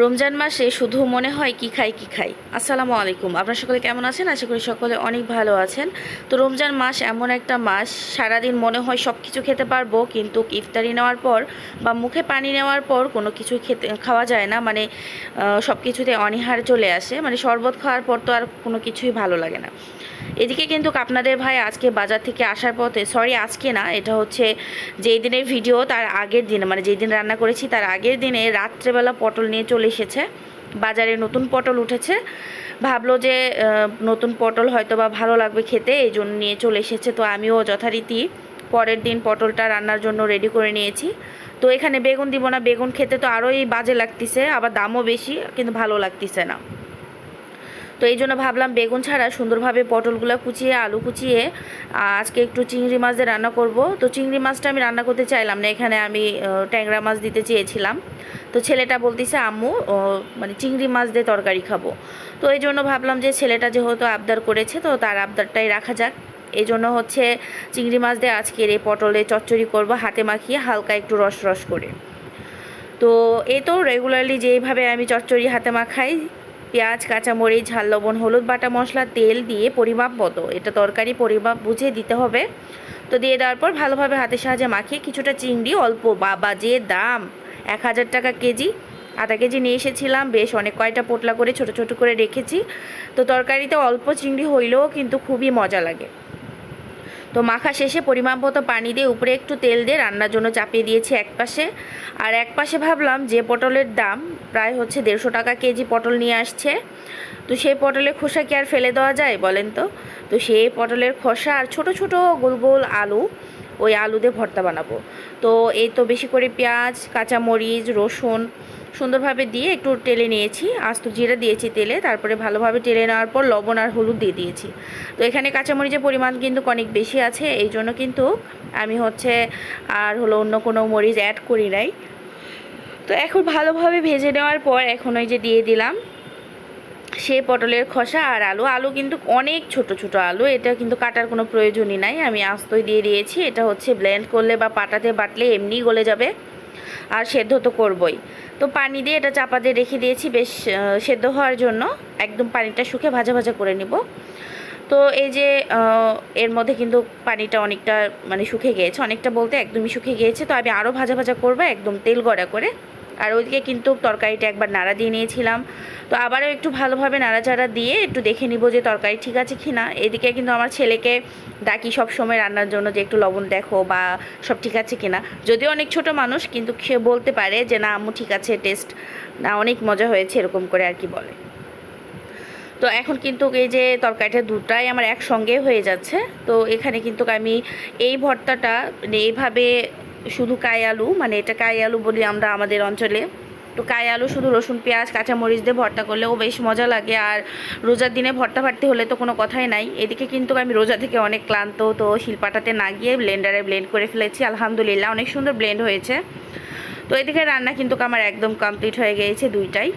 রমজান মাসে শুধু মনে হয় কি খাই কি খাই। আসসালামু আলাইকুম, আপনারা সকলে কেমন আছেন? আশা করি সকলে অনেক ভালো আছেন। তো রমজান মাস এমন একটা মাস, সারাদিন মনে হয় সব কিছু খেতে পারবো, কিন্তু ইফতারি নেওয়ার পর বা মুখে পানি নেওয়ার পর কোনো কিছু খাওয়া যায় না। মানে সব কিছুতে অনীহার চলে আসে। মানে শরবত খাওয়ার পর তো আর কোনো কিছুই ভালো লাগে না। এদিকে কিন্তু আপনাদের ভাই আজকে বাজার থেকে আসার পথে, সরি আজকে না, এটা হচ্ছে যেই দিনের ভিডিও তার আগের দিনে, মানে যেই দিন রান্না করেছি তার আগের দিনে রাত্রেবেলা পটল নিয়ে চলে এসেছে। বাজারে নতুন পটল উঠেছে, ভাবলো যে নতুন পটল হয়তো বা ভালো লাগবে খেতে, এই জন্য নিয়ে চলে এসেছে। তো আমিও যথারীতি পরের দিন পটলটা রান্নার জন্য রেডি করে নিয়েছি। তো এখানে বেগুন দিব না, বেগুন খেতে তো আরোই বাজে লাগতেছে, আবার দামও বেশি, কিন্তু ভালো লাগতেছে না। তো এই জন্য ভাবলাম বেগুন ছাড়া সুন্দরভাবে পটলগুলো কুচিয়ে, আলু কুচিয়ে আজকে একটু চিংড়ি মাছ দিয়ে রান্না করব। তো চিংড়ি মাছটা আমি রান্না করতে চাইলাম না, এখানে আমি ট্যাংরা মাছ দিতে চেয়েছিলাম। তো ছেলেটা বলতেছে আম্মু মানে চিংড়ি মাছ দিয়ে তরকারি খাবো। তো এই জন্য ভাবলাম যে ছেলেটা যেহেতু আবদার করেছে, তো তার আবদারটাই রাখা যাক। এই জন্য হচ্ছে চিংড়ি মাছ দিয়ে আজকের এই পটলে চচ্চড়ি করব, হাতে মাখিয়ে হালকা একটু রস রস করে। তো এই তো রেগুলারলি যেইভাবে আমি চচ্চড়ি হাতে মাখাই, পেঁয়াজ, কাঁচামরিচ, ঝাল, লবণ, হলুদ, বাটা মশলা, তেল দিয়ে পরিমাপ মতো, এটা তরকারি পরিমাপ বুঝে দিতে হবে। তো দিয়ে দেওয়ার পর ভালোভাবে হাতের সাহায্যে মাখিয়ে কিছুটা চিংড়ি, অল্প, বাবা যে দাম, 1000 টাকা কেজি, আধা কেজি নিয়ে এসেছিলাম। বেশ অনেক কয়টা পোটলা করে ছোট ছোট করে রেখেছি। তো তরকারিতে অল্প চিংড়ি হইলেও কিন্তু খুবই মজা লাগে। তো মাখা শেষে পরিমাপ মতো পানি দিয়ে উপরে একটু তেল দিয়ে রান্নার জন্য চাপিয়ে দিয়েছি এক পাশে। আর এক পাশে ভাবলাম যে পটলের দাম প্রায় হচ্ছে 150 টাকা কেজি পটল নিয়ে আসছে, তো সেই পটলের খোসা কি আর ফেলে দেওয়া যায় বলেন তো? তো সেই পটলের খোসা আর ছোট ছোট গোল গোল আলু, ওই আলু দিয়ে ভর্তা বানাবো। তো এই তো বেশি করে পেঁয়াজ, কাঁচামরিচ, রসুন সুন্দরভাবে দিয়ে একটু টেলে নিয়েছি, আস্ত জিরা দিয়েছি তেলে, তারপরে ভালোভাবে টেলে নেওয়ার পর লবণ আর হলুদ দিয়ে দিয়েছি। তো এখানে কাঁচামরিচের পরিমাণ কিন্তু অনেক বেশি আছে, এই জন্য কিন্তু আমি হচ্ছে আর হলো অন্য কোনো মরিচ অ্যাড করি নাই। তো এখন ভালোভাবে ভেজে নেওয়ার পর এখন ওই যে দিয়ে দিলাম সে পটলের খোসা আর আলু। আলু কিন্তু অনেক ছোট ছোট আলু, এটা কিন্তু কাটার কোনো প্রয়োজনই নাই, আমি আস্তই দিয়ে দিয়েছি। এটা হচ্ছে ব্লেন্ড করলে বা পাটাতে বাটলে এমনিই গলে যাবে, আর সেদ্ধ তো করবই। তো পানি দিয়ে এটা চাপা দিয়ে রেখে দিয়েছি বেশ সেদ্ধ হওয়ার জন্য, একদম পানিটা শুকে ভাজা ভাজা করে নিব। তো এই যে এর মধ্যে কিন্তু পানিটা অনেকটা মানে শুকে গিয়েছে, অনেকটা বলতে একদমই শুকে গিয়েছে। তো আমি আরও ভাজা ভাজা করবো একদম তেল গড়া করে। আর ওইদিকে কিন্তু তরকারিটা একবার নাড়া দিয়ে নিয়েছিলাম, তো আবারও একটু ভালোভাবে নাড়াচাড়া দিয়ে একটু দেখে নিব যে তরকারি ঠিক আছে কি না। এদিকে কিন্তু আমার ছেলেকে ডাকি সব সময় রান্নার জন্য যে একটু লবণ দেখো বা সব ঠিক আছে কি না। যদিও অনেক ছোট মানুষ, কিন্তু সে বলতে পারে যে না আম্মু ঠিক আছে, টেস্ট না অনেক মজা হয়েছে, এরকম করে আর কি বলে। তো এখন কিন্তু এই যে তরকারিটা দুটাই আমার একসঙ্গে হয়ে যাচ্ছে। তো এখানে কিন্তু আমি এই ভর্তাটা মানে এইভাবে শুধু কাই আলু, মানে এটা কাই আলু বলি আমরা আমাদের অঞ্চলে। তো কাই আলু শুধু রসুন, পেঁয়াজ, কাঁচামরিচ দিয়ে ভর্তা করলেও বেশ মজা লাগে। আর রোজার দিনে ভর্তা ভাটতে হলে তো কোনো কথাই নাই। এদিকে কিন্তু আমি রোজা থেকে অনেক ক্লান্ত, তো শিলপাটাতে না গিয়ে ব্লেন্ডারে ব্লেন্ড করে ফেলেছি, আলহামদুলিল্লাহ অনেক সুন্দর ব্লেন্ড হয়েছে। তো এদিকে রান্না কিন্তু আমার একদম কমপ্লিট হয়ে গিয়েছে দুইটাই।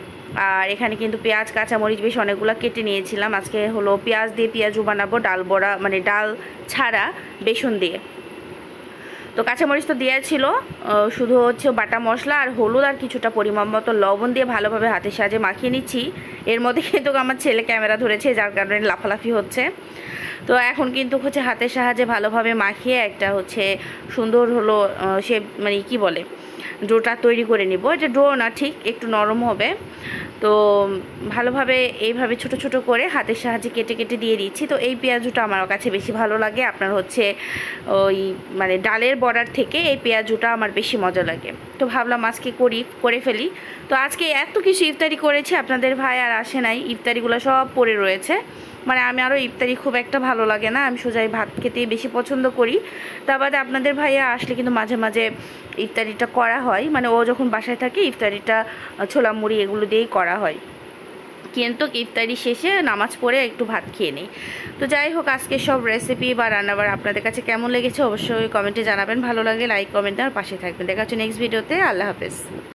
আর এখানে কিন্তু পেঁয়াজ, কাঁচামরিচ বেশ অনেকগুলো কেটে নিয়েছিলাম। আজকে হলো পেঁয়াজ দিয়ে পেঁয়াজু বানাবো, ডাল বড়া, মানে ডাল ছাড়া বেসন দিয়ে। তো কাঁচামরিচ তো দেওয়া ছিল, শুধু হচ্ছে বাটা মশলা আর হলুদ আর কিছুটা পরিমাণ মতো লবণ দিয়ে ভালোভাবে হাতের সাহায্যে মাখিয়ে নিচ্ছি। এর মধ্যে কিন্তু আমার ছেলে ক্যামেরা ধরেছে, যার কারণে লাফালাফি হচ্ছে। তো এখন কিন্তু হচ্ছে হাতের সাহায্যে ভালোভাবে মাখিয়ে একটা হচ্ছে সুন্দর হলো সে মানে কি বলে ডোটা তৈরি করে নিব। এটা ডো না, ঠিক একটু নরম হবে। তো ভালোভাবে এইভাবে ছোট ছোট করে হাতের সাহায্যে কেটে কেটে দিয়ে দিচ্ছি। তো এই পেঁয়াজুটা আমার কাছে বেশি ভালো লাগে, আপনার হচ্ছে ওই মানে ডালের বড়ার থেকে এই পেঁয়াজুটা আমার বেশি মজা লাগে। তো ভাবলাম আজকে করে ফেলি। তো আজকে এত কিছু ইফতারি করেছি, আপনাদের ভাই আর আসে নাই, ইফতারিগুলো সব পড়ে রয়েছে। মানে আমি আরও ইফতারি খুব একটা ভালো লাগে না, আমি সোজাই ভাত খেতেই বেশি পছন্দ করি। তার বাদে আপনাদের ভাইয়া আসলে কিন্তু মাঝে মাঝে ইফতারিটা করা হয়, মানে ও যখন বাসায় থাকে ইফতারিটা ছোলা মুড়ি এগুলো দিয়েই করা হয়। কিন্তু ইফতারি শেষে নামাজ পড়ে একটু ভাত খেয়ে নিই। তো যাই হোক, আজকে সব রেসিপি বা রান্নাবার আপনাদের কাছে কেমন লেগেছে অবশ্যই কমেন্টে জানাবেন। ভালো লাগে লাইক কমেন্ট আর পাশে থাকবেন। দেখা হচ্ছে নেক্সট ভিডিওতে। আল্লাহ হাফেজ।